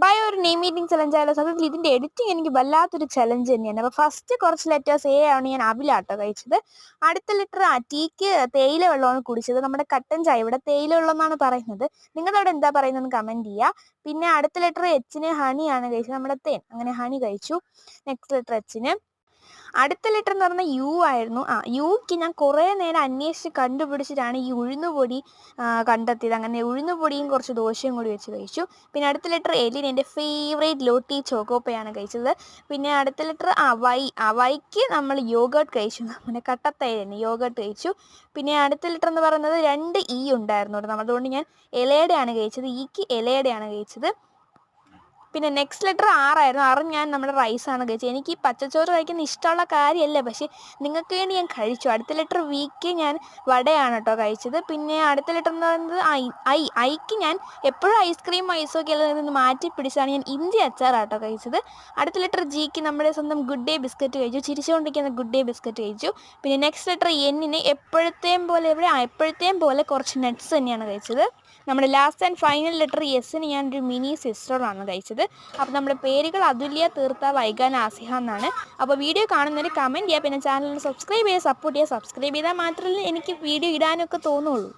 Bio ഒരു name meeting challenge ആയാലും സത്യത്തിൽ ഇതിൻ്റെ എഡിറ്റിംഗ് എനിക്ക് വല്ലാത്തൊരു ചലഞ്ച് തന്നെയാണ്. അപ്പോൾ ഫസ്റ്റ് കുറച്ച് ലെറ്റേഴ്സ് എ ആണ് ഞാൻ അവിലാട്ടോ കഴിച്ചത്. അടുത്ത ലെറ്റർ ടീക്ക് തേയില വെള്ളമാണ് കുടിച്ചത്. നമ്മുടെ കട്ടൻ ചായ ഇവിടെ തേയില വെള്ളം എന്നാണ് പറയുന്നത്. നിങ്ങളുടെ അവിടെ എന്താ പറയുന്നത് കമൻറ്റ് ചെയ്യുക. പിന്നെ അടുത്ത ലെറ്റർ എച്ചിന് ഹണിയാണ് കഴിച്ചത്. നമ്മുടെ തേൻ, അങ്ങനെ ഹണി കഴിച്ചു. നെക്സ്റ്റ് ലെറ്റർ എച്ചിന്. അടുത്ത ലെറ്റർ എന്ന് പറഞ്ഞാൽ യു ആയിരുന്നു. യുക്ക് ഞാൻ കുറേ നേരം അന്വേഷിച്ച് കണ്ടുപിടിച്ചിട്ടാണ് ഈ ഉഴുന്നുപൊടി കണ്ടെത്തിയത്. അങ്ങനെ ഉഴുന്നുപൊടിയും കുറച്ച് ദോശയും കൂടി വെച്ച് കഴിച്ചു. പിന്നെ അടുത്ത ലെറ്റർ എല്ലിന് എൻ്റെ ഫേവറേറ്റ് ലോട്ടി ചോക്കോപ്പയാണ് കഴിച്ചത്. പിന്നെ അടുത്ത ലെറ്റർ വൈക്ക് നമ്മൾ യോഗേർട്ട് കഴിച്ചു. നമ്മുടെ കട്ടത്തൈര് യോഗേർട്ട് കഴിച്ചു. പിന്നെ അടുത്ത ലെറ്റർ എന്ന് പറയുന്നത് 2 ഇ ഉണ്ടായിരുന്നു കേട്ടോ. അതുകൊണ്ട് ഞാൻ ഇലയുടെയാണ് കഴിച്ചത്. ഈക്ക് ഇലയുടെയാണ് കഴിച്ചത്. പിന്നെ നെക്സ്റ്റ് ലെറ്റർ ആറായിരുന്നു. ഞാൻ നമ്മുടെ റൈസാണ് കഴിച്ചത്. എനിക്ക് ഈ പച്ചച്ചോറ് കഴിക്കുന്ന ഇഷ്ടമുള്ള കാര്യമല്ല, പക്ഷേ നിങ്ങൾക്ക് വേണ്ടി ഞാൻ കഴിച്ചു. അടുത്ത ലെറ്റർ വിക്ക് ഞാൻ വടയാണ് കേട്ടോ കഴിച്ചത്. പിന്നെ അടുത്ത ലെറ്റർ എന്ന് പറയുന്നത് ഐക്ക് ഞാൻ എപ്പോഴും ഐസ്ക്രീം ഐസൊക്കെ ഉള്ളതിൽ നിന്ന് മാറ്റി പിടിച്ചാണ് ഞാൻ ഇഞ്ചി അച്ചാറാട്ടോ കഴിച്ചത്. അടുത്ത ലെറ്റർ ജിക്ക് നമ്മുടെ സ്വന്തം ഗുഡ് ഡേ ബിസ്ക്കറ്റ് കഴിച്ചു. ചിരിച്ചുകൊണ്ടിരിക്കുന്ന ഗുഡ് ഡേ ബിസ്ക്കറ്റ് കഴിച്ചു. പിന്നെ നെക്സ്റ്റ് ലെറ്റർ എന്നിന് എപ്പോഴത്തെയും പോലെ കുറച്ച് നട്ട്സ് തന്നെയാണ് കഴിച്ചത്. നമ്മുടെ ലാസ്റ്റ് ആൻഡ് ഫൈനൽ ലെറ്റർ എസ്സിന് ഞാനൊരു മിനി സിസ്റ്ററാണ് കഴിച്ചത്. അപ്പോൾ നമ്മുടെ പേരുകൾ അതുല്യ, തീർത്ത, വൈകാൻ, ആസിഹ എന്നാണ്. അപ്പോൾ വീഡിയോ കാണുന്നവർ കമൻറ്റ് ചെയ്യുക. പിന്നെ ചാനൽ സബ്സ്ക്രൈബ് ചെയ്യുക, സപ്പോർട്ട് ചെയ്യുക. സബ്സ്ക്രൈബ് ചെയ്താൽ മാത്രമേ എനിക്ക് വീഡിയോ ഇടാനൊക്കെ തോന്നുള്ളൂ.